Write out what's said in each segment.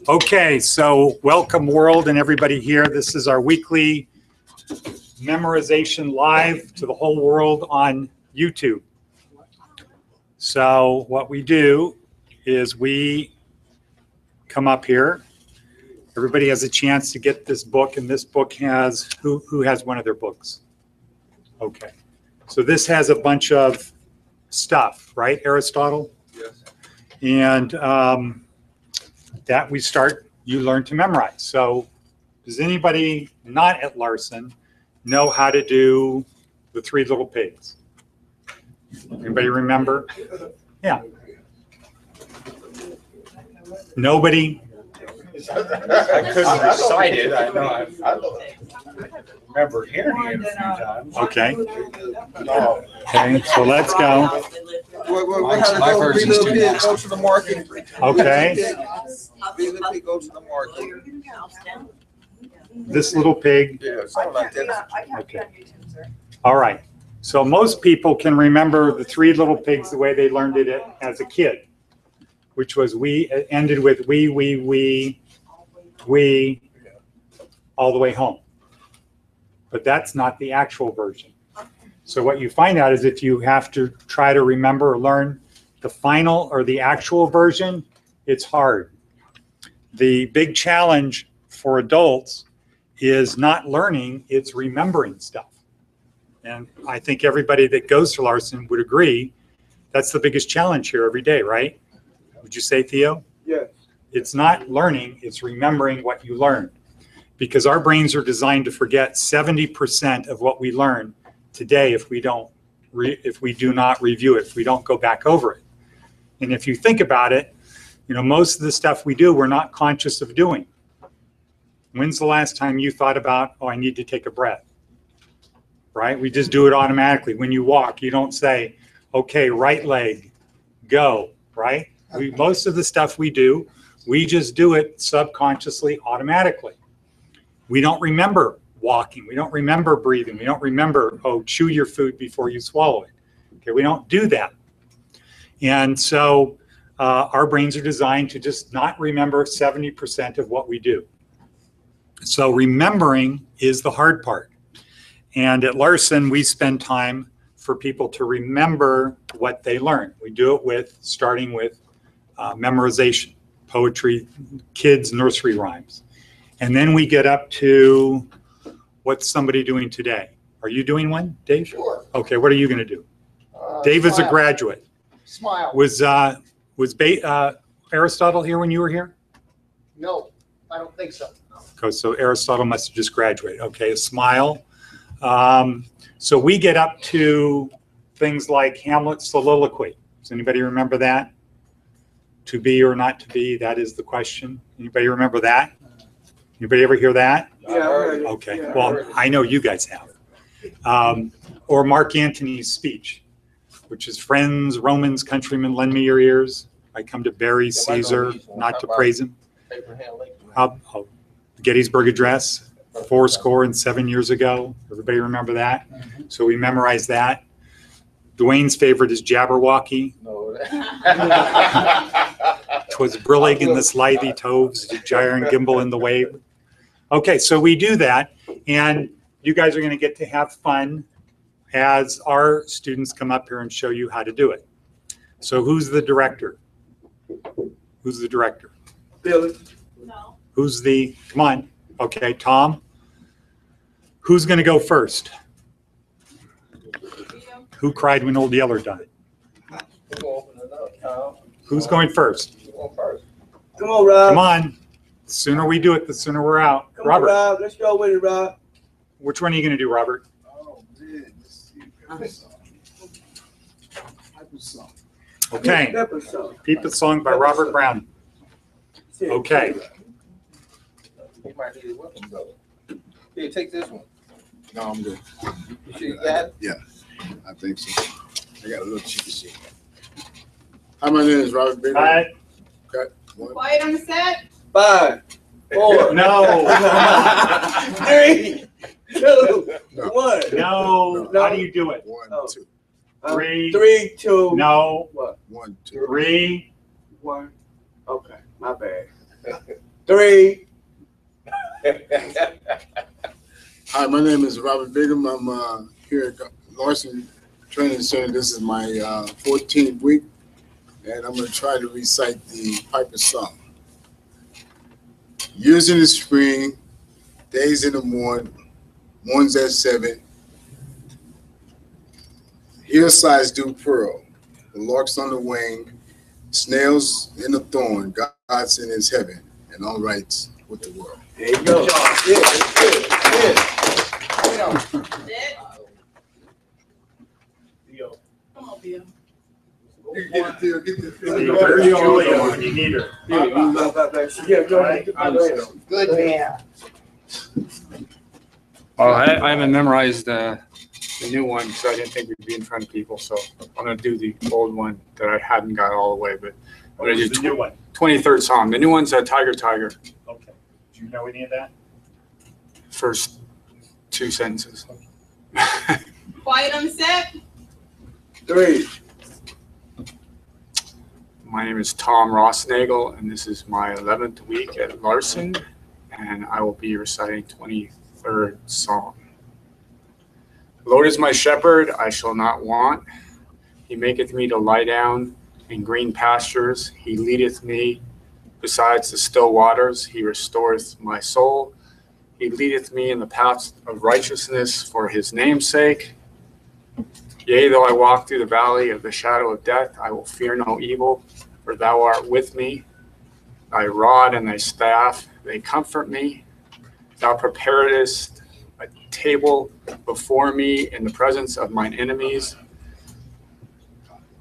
Okay, so welcome world and everybody here. This is our weekly memorization live to the whole world on YouTube. So what we do is we come up here. Everybody has a chance to get this book, and this book has, who has one of their books? Okay, so this has a bunch of stuff, right, Aristotle? Yes. And that we start, you learn to memorize. So does anybody not at Larson know how to do the Three Little Pigs? Anybody remember? Yeah. Nobody? I couldn't recite it. I know. I remember hearing it a few times. Okay. Okay, so let's go. My version's too Go to the market. Okay. Go to the market. This little pig. Yeah, something like that. Okay. All right. So most people can remember the Three Little Pigs the way they learned it as a kid, which was it ended with we, all the way home. But that's not the actual version. So what you find out is if you have to try to remember or learn the final or the actual version, it's hard. The big challenge for adults is not learning, it's remembering stuff. And I think everybody that goes to Larson would agree that's the biggest challenge here every day, right? Would you say, Theo? Yes. It's not learning, it's remembering what you learned. Because our brains are designed to forget 70% of what we learn today if we do not review it, if we don't go back over it. And if you think about it, you know, most of the stuff we do, we're not conscious of doing. When's the last time you thought about, oh, I need to take a breath? Right? We just do it automatically. When you walk, you don't say, okay, right leg, go, right? Most of the stuff we do, we just do it subconsciously, automatically. We don't remember walking. We don't remember breathing. We don't remember, oh, chew your food before you swallow it. Okay, we don't do that. And so our brains are designed to just not remember 70% of what we do. So remembering is the hard part. And at Larson, we spend time for people to remember what they learn. We do it starting with memorization, poetry, kids' nursery rhymes. And then we get up to what's somebody doing today? Are you doing one, Dave? Sure. Okay, what are you going to do? Dave is a graduate. Smile. Was Aristotle here when you were here? No, I don't think so. Okay, so Aristotle must have just graduated. Okay, a smile. So we get up to things like Hamlet's soliloquy. Does anybody remember that? To be or not to be, that is the question. Anybody remember that? Anybody ever hear that? Yeah. Okay, Yeah, well, I know you guys have. Or Mark Antony's speech, which is friends, Romans, countrymen, lend me your ears. I come to bury Caesar, not to praise him. Gettysburg Address, 7 years ago. Everybody remember that? So we memorized that. Dwayne's favorite is Jabberwocky. No. 'Twas brillig in the slithy toves, gyre and gimble in the wave. Okay, so we do that, and you guys are going to get to have fun as our students come up here and show you how to do it. So who's the director? Who's the director? Billy. No. Who's the, come on. Okay, Tom. Who's going to go first? Who cried when Old Yeller died? Who's going first? Come on, Rob. Come on. The sooner we do it, the sooner we're out. Come Robert. on, Rob. Let's go with it, Rob. Which one are you going to do, Robert? Oh, man. Okay. Pepper song. Peep Song by Robert Brown. Okay. You might need a weapon, brother. Here, take this one. No, I'm good. You sure you got it? Yeah, I think so. I got a little cheat sheet. Hi, my name is Robert Bailey. All right. Okay. One. Quiet on the set. 5, 4, No. 3, 2, No. 1. No. No. How do you do it? 1, Oh. 3. 3, 2. No. What? 1, 2. 3. 1. Okay, my bad. 3. Hi, my name is Robert Bigham. I'm here at Larson Training Center. This is my 14th week, and I'm going to try to recite the Piper song. Years in the spring, days in the morning, mornings at 7. Hillsides do pearl, the larks on the wing, snails in the thorn, God's in his heaven, and all rights with the world. There you go. Good. Come on, Bill. Get the Where's Julia? You need her. Good man. Well, I haven't memorized the new one because I didn't think we'd be in front of people. So I'm going to do the old one that I hadn't got all the way. But I'm going to do The new one. 23rd Psalm. The new one's Tiger, Tiger. Okay. Do you know any of that? First 2 sentences. Quiet on set. 3. My name is Tom Rossnagel, and this is my 11th week at Larson, and I will be reciting 23rd Psalm. The Lord is my shepherd, I shall not want. He maketh me to lie down in green pastures. He leadeth me besides the still waters. He restoreth my soul. He leadeth me in the paths of righteousness for his name's sake. Yea, though I walk through the valley of the shadow of death, I will fear no evil, for thou art with me. Thy rod and thy staff, they comfort me. Thou preparest a table before me in the presence of mine enemies.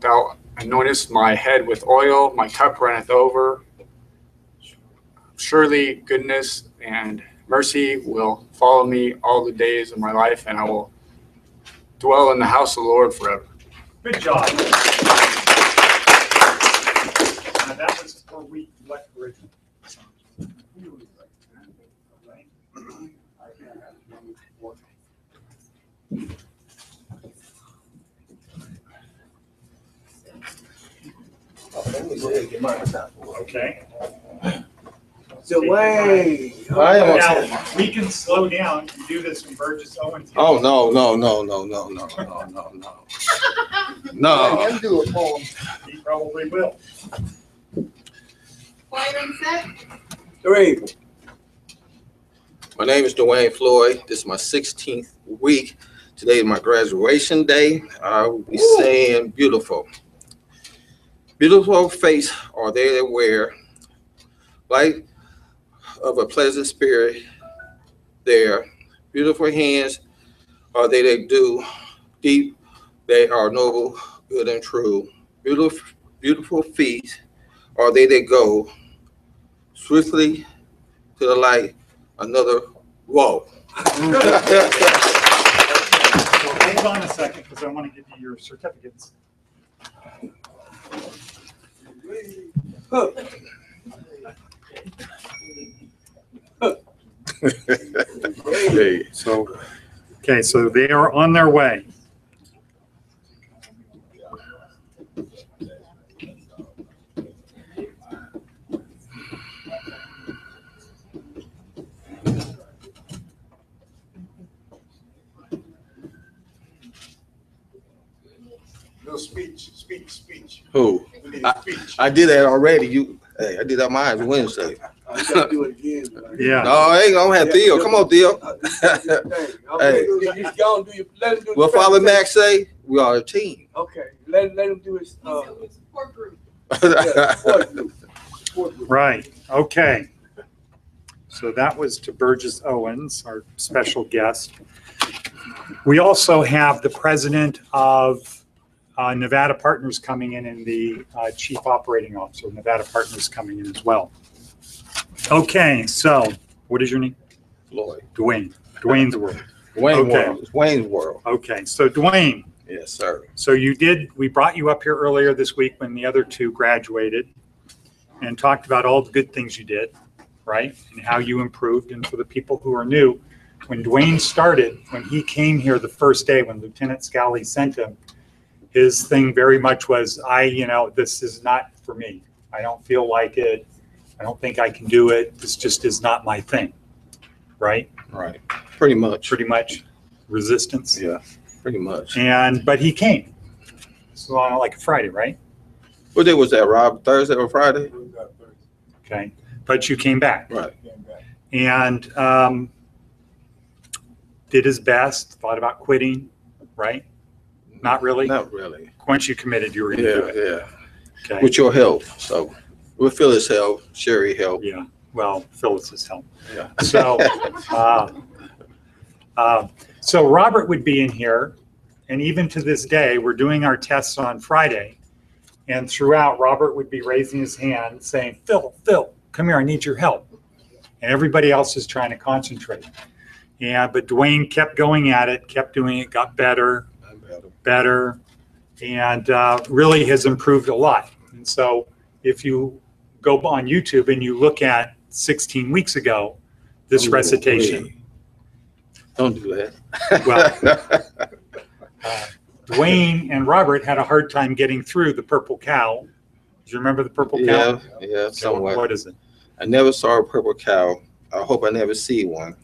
Thou anointest my head with oil, my cup runneth over. Surely goodness and mercy will follow me all the days of my life, and I will dwell in the house of the Lord forever. Good job. That was for week what original? Okay. Dwayne. Now, we can slow down and do this when Burgess Owens. Oh, no. No. Do a poem. He probably will. Quiet on set. 3. My name is Dwayne Floyd. This is my 16th week. Today is my graduation day. I will be saying beautiful. Beautiful face are they that wear, light of a pleasant spirit there. Beautiful hands are they that do, deep they are noble, good and true. Beautiful feet are they that go swiftly to the light, another whoa. So hold on a second, because I want to give you your certificates. So they are on their way. No speech. Who? We need a speech. I did that already. I did that mine Wednesday. I gotta do it again. Man. Yeah. No, I ain't gonna have Theo. Come on, Theo. Okay, he's gonna do. Let him do. What Father Max say? We are a team. Okay, let him do his. Support group. Support group. Right. Okay. So that was to Burgess Owens, our special guest. We also have the president of Nevada Partners coming in and the chief operating officer of Nevada Partners coming in as well. Okay, so what is your name? Floyd. Dwayne. Dwayne's World. Wayne Okay. World. It's Wayne's World. Okay, so Dwayne, Yes, sir. so we brought you up here earlier this week when the other two graduated and talked about all the good things you did, right? And how you improved. And for the people who are new, when Dwayne started, when he came here the first day, when Lieutenant Scally sent him, his thing very much was, this is not for me. I don't feel like it. I don't think I can do it. This just is not my thing, right? Right. Pretty much. Pretty much resistance. Yeah, pretty much. But he came. So on like a Friday, right? What day was that, Rob? Thursday or Friday? Okay. But you came back. Right. And did his best, thought about quitting, right? Not really? Not really. Once you committed, you were going to do it. Yeah. Okay. With your help. So with Phyllis' help, Sherry help. Yeah. Well, Phyllis's help. Yeah. So, so Robert would be in here, and even to this day, we're doing our tests on Friday, and throughout, Robert would be raising his hand saying, Phil, come here, I need your help. And everybody else is trying to concentrate. But Dwayne kept going at it, kept doing it, got better, and really has improved a lot. And so if you go on YouTube and you look at 16 weeks ago, this recitation. Wait. Don't do that. Well, Dwayne and Robert had a hard time getting through the purple cow. Do you remember the purple cow? Yeah, somewhat. What is it? I never saw a purple cow. I hope I never see one.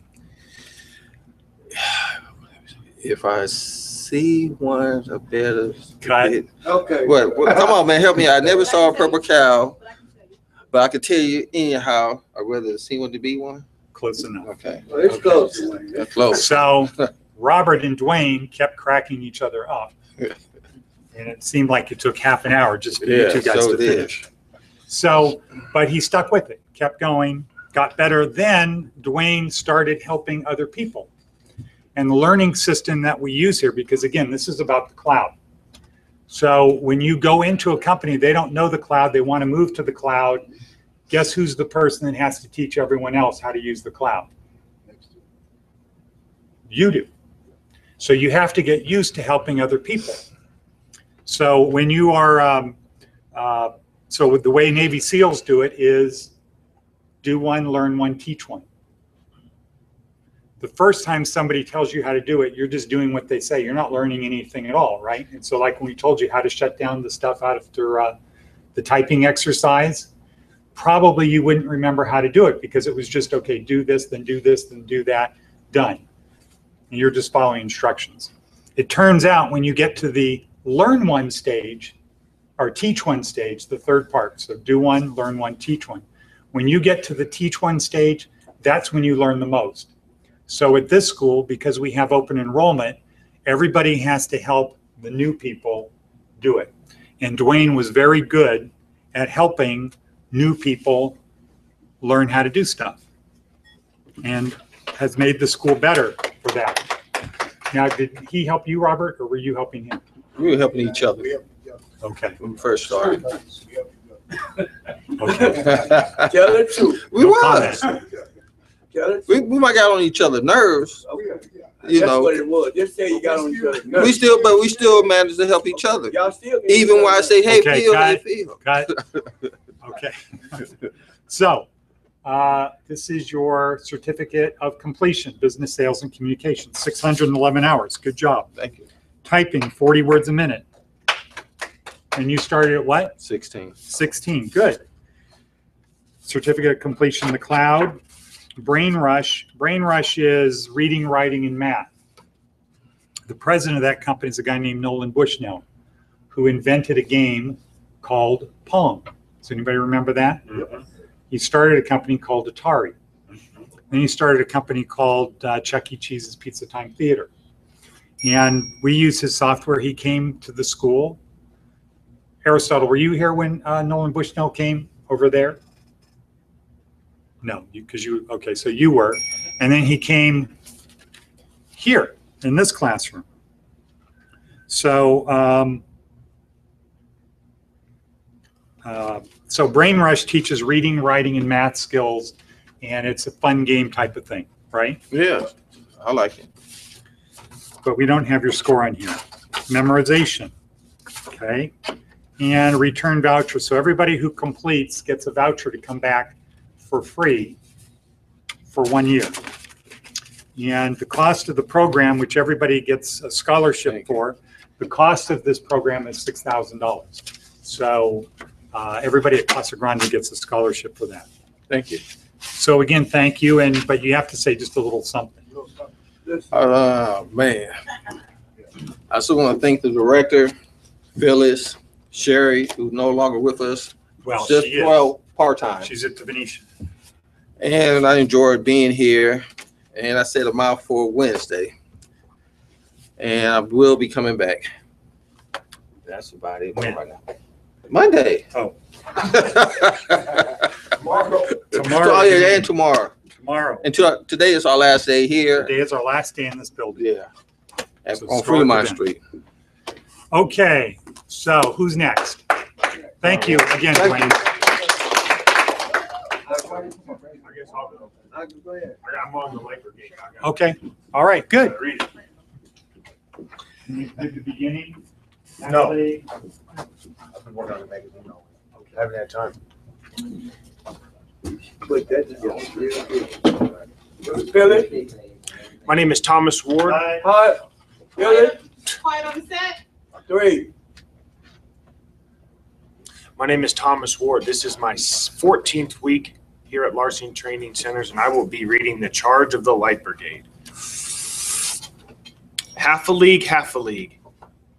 If I see one, I better. Cut. Okay. What? Come on, man, help me out. I never saw a purple cow, but I can tell you anyhow, I'd rather see one to be one. Close enough. Okay. Well, it's close. That's close. So Robert and Dwayne kept cracking each other up. And it seemed like it took half an hour just for you two guys to finish. So, but he stuck with it, kept going, got better. Then Dwayne started helping other people. And the learning system that we use here, because again, this is about the cloud. So when you go into a company, they don't know the cloud, they want to move to the cloud. Guess who's the person that has to teach everyone else how to use the cloud? You do. So you have to get used to helping other people. So when you are, so the way Navy SEALs do it is do one, learn one, teach one. The first time somebody tells you how to do it, you're just doing what they say. You're not learning anything at all, right? And so like when we told you how to shut down the stuff out after the typing exercise, probably you wouldn't remember how to do it because it was just, okay, do this, then do this, then do that, done. And you're just following instructions. It turns out when you get to the learn one stage or teach one stage, the third part, so do one, learn one, teach one. When you get to the teach one stage, that's when you learn the most. So at this school, because we have open enrollment, everybody has to help the new people do it. And Dwayne was very good at helping new people learn how to do stuff and has made the school better for that. Now, did he help you, Robert, or were you helping him? We were helping each other Okay. when we first started. Okay. Tell the truth. We No was. comment. Tell the truth. We might got on each other's nerves. You That's know, what it was. Just say you got on each other's nerves. we still managed to help each other. Y'all still get Even each when I other's say, hey, Okay, Phil, cut. hey, Phil. Got it? Okay. So this is your certificate of completion, business sales and communications, 611 hours. Good job. Thank you. Typing 40 words a minute. And you started at what? 16. 16. Good. Certificate of completion in the cloud. Brain Rush. Brain Rush is reading, writing, and math. The president of that company is a guy named Nolan Bushnell, who invented a game called Pong. Does anybody remember that? Mm-hmm. He started a company called Atari. Then he started a company called Chuck E. Cheese's Pizza Time Theater. And we use his software. He came to the school. Aristotle, were you here when Nolan Bushnell came over there? No, because you, okay, so you were. And then he came here in this classroom. So, so Brain Rush teaches reading, writing, and math skills, and it's a fun game type of thing, right? Yeah, I like it. But we don't have your score on here. Memorization, okay? And return voucher. So everybody who completes gets a voucher to come back for free for 1 year. And the cost of the program, which everybody gets a scholarship for, the cost of this program is $6,000. So Everybody at Casa Grande gets a scholarship for that. Thank you. So again, thank you, but you have to say just a little something. Man. I also want to thank the director, Phyllis, Sherry, who's no longer with us. Well, Just she is. well, part-time. She's at the Venetian. And I enjoyed being here. And I said a mouthful Wednesday. And I will be coming back. That's about it right now. Monday. Oh. Tomorrow. Tomorrow. And tomorrow. Tomorrow. And today is our last day here. Today is our last day in this building. Yeah. So On start Fremont with them. Street. Okay, so who's next? Thank you again, Thank Dwayne. I'm on the labor gate. Okay, all right, good. Can you do the beginning? No. Actually? I've been working on the magazine. No. I haven't had time. Billy? My name is Thomas Ward. Hi. Hi. Billy? Quiet on set. 3. My name is Thomas Ward. This is my 14th week here at Larson Training Centers, and I will be reading The Charge of the Light Brigade. Half a league, half a league,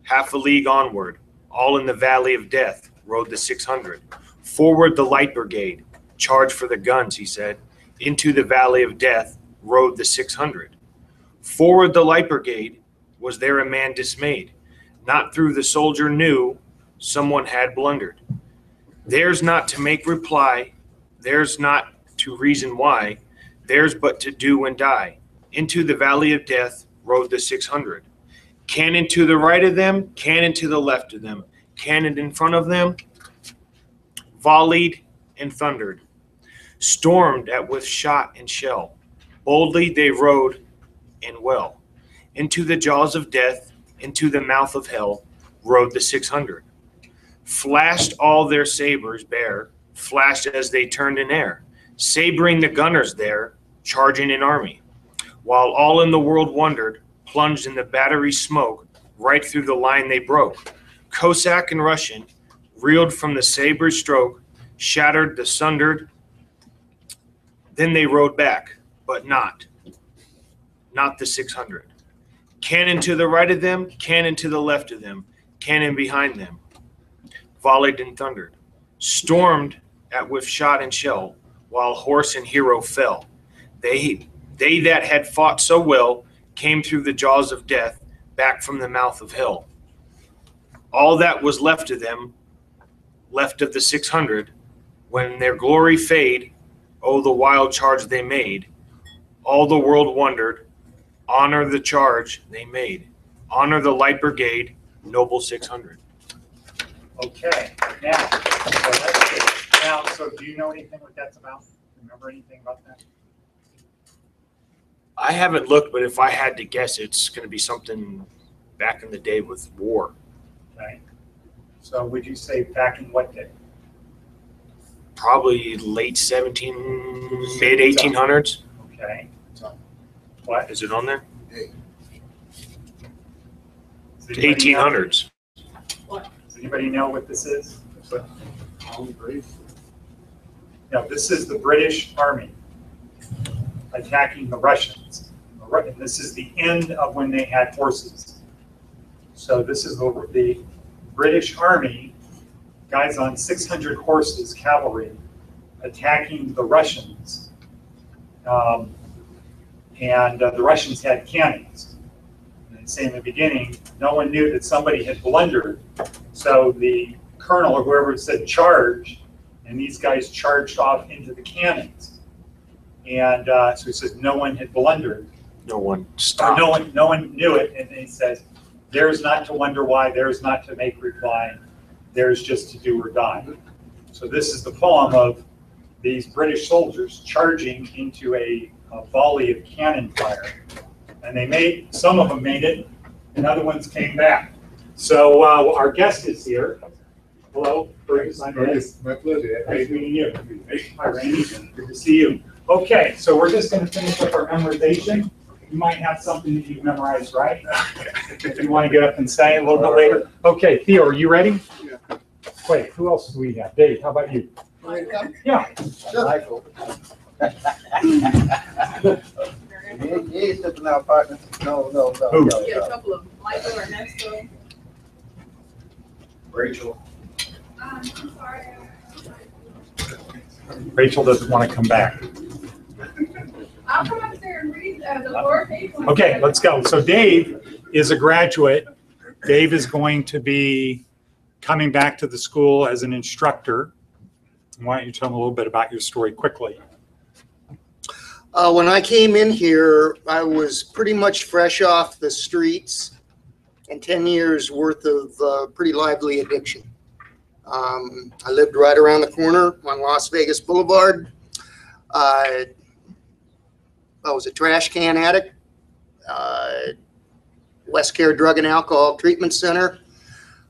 half a league onward, all in the valley of death, rode the 600. Forward the Light Brigade, charge for the guns, he said. Into the valley of death, rode the 600. Forward the Light Brigade, was there a man dismayed? Not through the soldier knew, someone had blundered. Theirs not to make reply, theirs not to reason why, theirs but to do and die. Into the valley of death rode the 600. Cannon to the right of them, cannon to the left of them, cannon in front of them, volleyed and thundered. Stormed at with shot and shell. Boldly they rode and well. Into the jaws of death, into the mouth of hell, rode the 600. Flashed all their sabers bare, flashed as they turned in air, sabering the gunners there, charging an army. While all in the world wondered, plunged in the battery smoke, right through the line they broke. Cossack and Russian reeled from the saber's stroke, shattered the sundered. Then they rode back, but not the 600. Cannon to the right of them, cannon to the left of them, cannon behind them, volleyed and thundered, stormed at with shot and shell, while horse and hero fell. They that had fought so well came through the jaws of death, back from the mouth of hell. All that was left of them, left of the 600, when their glory fade, oh, the wild charge they made. All the world wondered, honor the charge they made. Honor the Light Brigade, noble 600. Okay, now, so that's good. Now, so do you know anything what that's about? Remember anything about that? I haven't looked, but if I had to guess, it's going to be something back in the day with war. Okay. So would you say back in what day? Probably late mid 1800s. Okay. What? Is it on there? Does anybody know- 1800s. Does anybody know what this is? No, this is the British Army attacking the Russians. And this is the end of when they had horses. So this is the British Army, guys on 600 horses, cavalry, attacking the Russians. The Russians had cannons. And they say in the beginning, no one knew that somebody had blundered. So the colonel or whoever said charge, and these guys charged off into the cannons. And so he says no one had blundered. No one Or stopped. no one knew it. And he says, there's not to wonder why, there's not to make reply, there's just to do or die. So this is the poem of these British soldiers charging into a volley of cannon fire. And some of them made it, and other ones came back. So our guest is here. Hello, Bruce. I'm Ed. My pleasure. Nice meeting you. Hi, Randy. Good to see you. Okay, so we're just going to finish up our memorization. You might have something that you've memorized, right? If you want to get up and say a little bit later. Okay, Theo, are you ready? Yeah. Wait, who else do we have? Dave, how about you? Yeah. Michael. You ain't stepping out, partner. No. Who? Yeah, a couple of them. Michael or Ernesto. Rachel. I'm sorry. Rachel doesn't want to come back. I'll come up there and read the Lord. Okay, let's go. So Dave is a graduate. Dave is going to be coming back to the school as an instructor. Why don't you tell them a little bit about your story quickly? When I came in here, I was pretty much fresh off the streets and 10 years worth of pretty lively addiction. I lived right around the corner on Las Vegas Boulevard. I was a trash can addict, West Care Drug and Alcohol Treatment Center,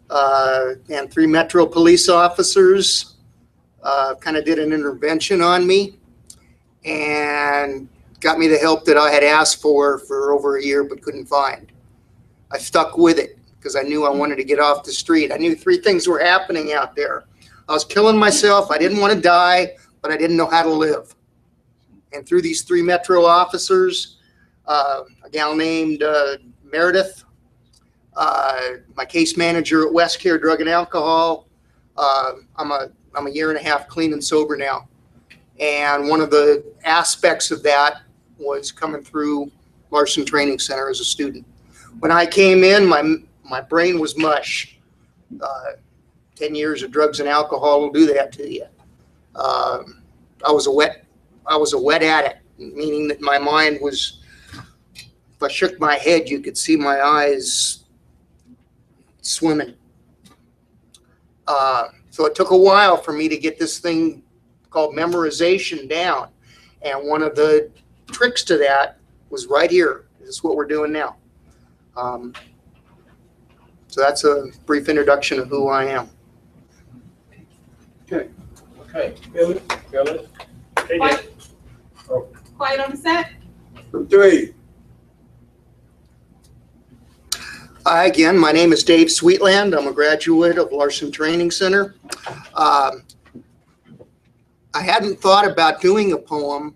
and 3 Metro police officers kind of did an intervention on me and got me the help that I had asked for over a year but couldn't find. I stuck with it because I knew I wanted to get off the street. I knew 3 things were happening out there. I was killing myself. I didn't want to die, but I didn't know how to live. And through these 3 Metro officers, a gal named Meredith, my case manager at West Care Drug and Alcohol, I'm a year and a half clean and sober now. And one of the aspects of that was coming through Larson Training Center as a student. When I came in, my brain was mush. 10 years of drugs and alcohol will do that to you. I was a wet addict, meaning that my mind was, if I shook my head, you could see my eyes swimming. So it took a while for me to get this thing called memorization down. And one of the tricks to that was right here. This is what we're doing now. So that's a brief introduction of who I am. Okay. Feel it. Hey, Quiet. Oh. Quiet on the set. 3. Hi again, my name is Dave Sweetland. I'm a graduate of Larson Training Center. I hadn't thought about doing a poem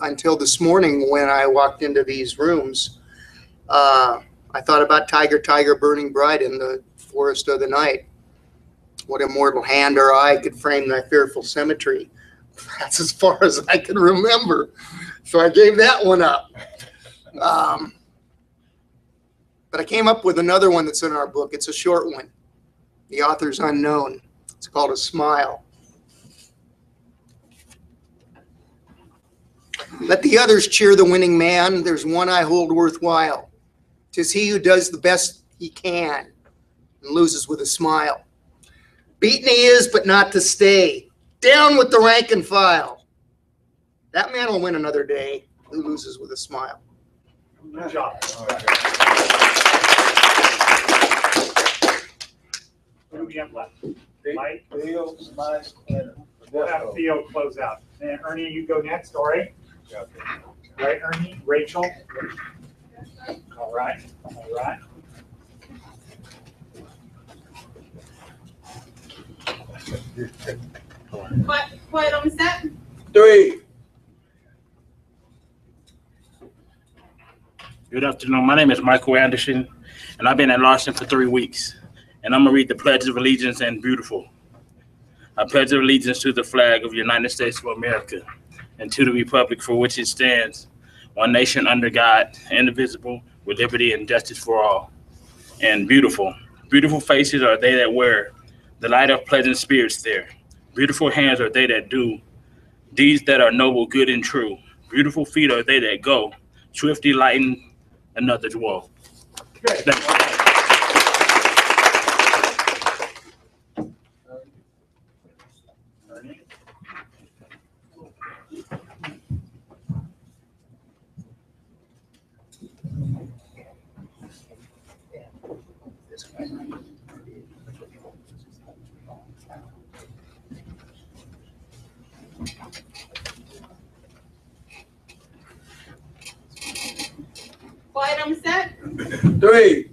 until this morning when I walked into these rooms. I thought about Tiger, Tiger, burning bright in the forest of the night. What immortal hand or eye could frame thy fearful symmetry? That's as far as I can remember. So I gave that one up. But I came up with another one that's in our book. It's a short one. The author's unknown. It's called A Smile. Let the others cheer the winning man. There's one I hold worthwhile. 'Tis he who does the best he can and loses with a smile. Beaten he is, but not to stay. Down with the rank and file. That man will win another day who loses with a smile. Good job. What do we have left? Mike? Theo, Mike, and We'll have Theo close out. And Ernie, you go next, all right? Right, Ernie? Rachel? All right, all right. Quiet on the set. 3. Good afternoon. My name is Michael Anderson, and I've been at Larson for 3 weeks. And I'm going to read the Pledge of Allegiance and Beautiful. I pledge allegiance to the flag of the United States of America and to the republic for which it stands, one nation under God, indivisible, with liberty and justice for all. And beautiful. Beautiful faces are they that wear the light of pleasant spirits there. Beautiful hands are they that do deeds that are noble, good, and true. Beautiful feet are they that go, swiftly lighten another's woe. Good. Thank you. Ernie? Quiet on the set. 3.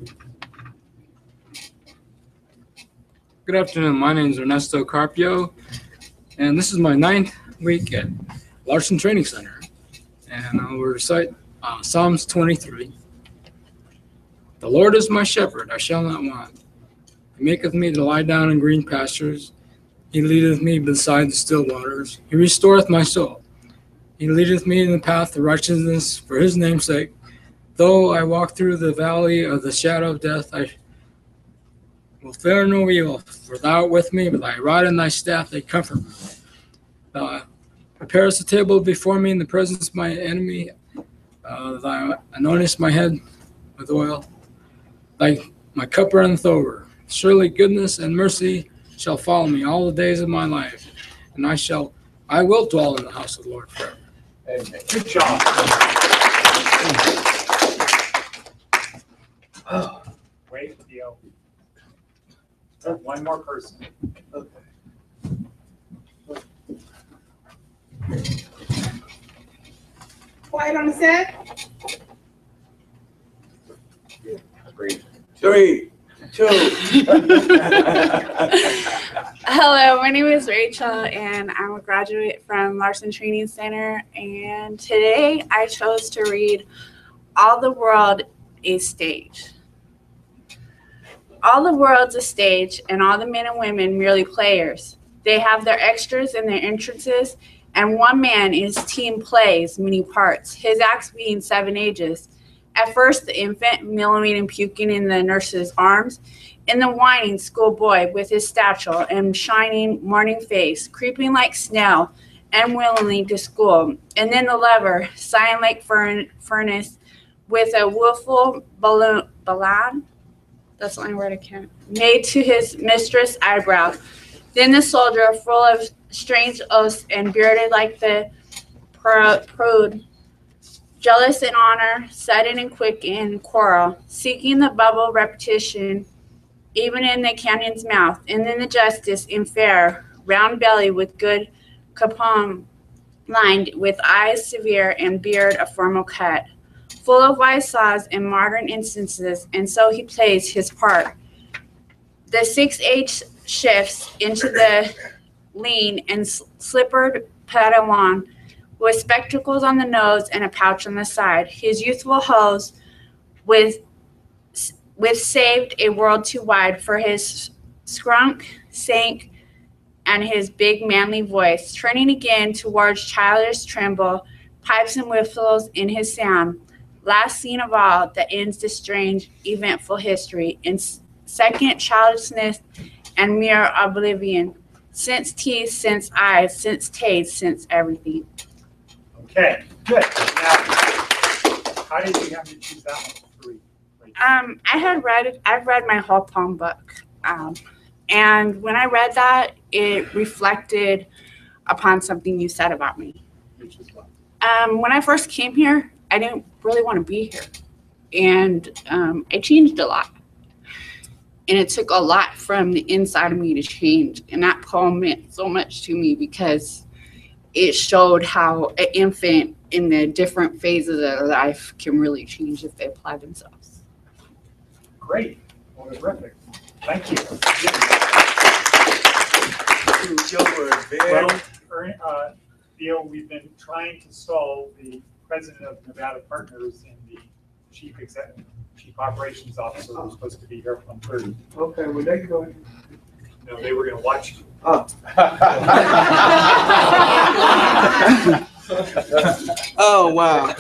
Good afternoon. My name is Ernesto Carpio, and this is my 9th week at Larson Training Center. And I will recite Psalms 23. The Lord is my shepherd, I shall not want. He maketh me to lie down in green pastures. He leadeth me beside the still waters. He restoreth my soul. He leadeth me in the path of righteousness for his name's sake. Though I walk through the valley of the shadow of death, I will fear no evil, for thou art with me, with thy rod and thy staff, they comfort me. Thou preparest a table before me in the presence of my enemy. Thou anointest my head with oil. My cup runneth over. Surely goodness and mercy shall follow me all the days of my life, and I will dwell in the house of the Lord forever. Amen. Good job. Wait, Theo. One more person. Quiet on the set. 3, 2. Hello, my name is Rachel, and I'm a graduate from Larson Training Center. And today I chose to read All the World is Stage. All the world's a stage, and all the men and women merely players. They have their extras and their entrances, and one man in his team plays many parts, his acts being 7 ages. At first, the infant, milling and puking in the nurse's arms, and the whining schoolboy with his stature and shining morning face, creeping like snow, unwillingly to school, and then the lover, sighing like furnace, with a willful ballad, that's the only word I can't, made to his mistress' eyebrow. Then the soldier, full of strange oaths and bearded like the prude, jealous in honor, sudden and quick in quarrel, seeking the bubble repetition, even in the cannon's mouth. And then the justice in fair, round belly with good capon, lined with eyes severe and beard a formal cut, full of wise saws and modern instances, and so he plays his part. The 6H shifts into the lean and slippered Padawan, with spectacles on the nose and a pouch on the side. His youthful hose with saved a world too wide for his skrunk, sank, and his big manly voice, turning again towards childish tremble, pipes and whistles in his sound. Last scene of all that ends the strange, eventful history in second childishness and mere oblivion. Since teeth, since eyes, since taste, since everything. Okay, good. Now, how did you have to choose that one? I've read my whole poem book. And when I read that, it reflected upon something you said about me. Which is what? When I first came here, I didn't really want to be here. And I changed a lot. And it took a lot from the inside of me to change. And that poem meant so much to me because it showed how an infant in the different phases of life can really change if they apply themselves. Great. Well, terrific. Thank you. Well, Theo, we've been trying to stall the president of Nevada Partners and the chief operations officer who's supposed to be here from 30. Okay, well, they can go ahead. No, they were going to watch you. Oh. Oh, wow.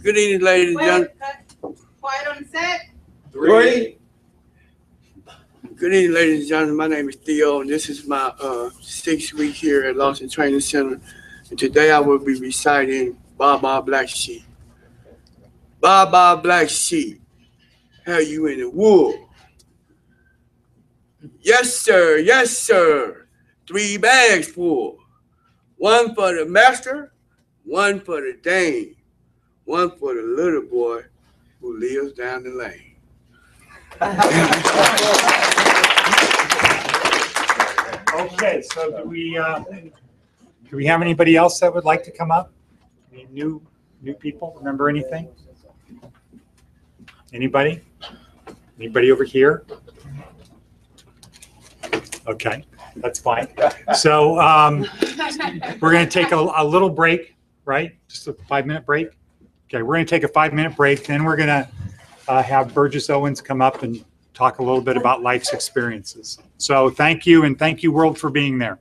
Good evening, ladies and gentlemen. Quiet on the set. 3. Good evening, ladies and gentlemen. My name is Theo, and this is my 6th week here at Larson Training Center. And today I will be reciting Baa Black Sheep. Baa Black Sheep, have you in the wool? Yes, sir. Yes, sir. 3 bags full. 1 for the master, 1 for the dame, 1 for the little boy who lives down the lane. Okay, so do we have anybody else that would like to come up? Any new people? Remember anything? Anybody? Anybody over here? Okay, that's fine. So we're going to take a little break, right? Just a 5-minute break. Okay, we're going to take a 5-minute break. Then we're going to have Burgess Owens come up and talk a little bit about life's experiences. So thank you, and thank you, world, for being there.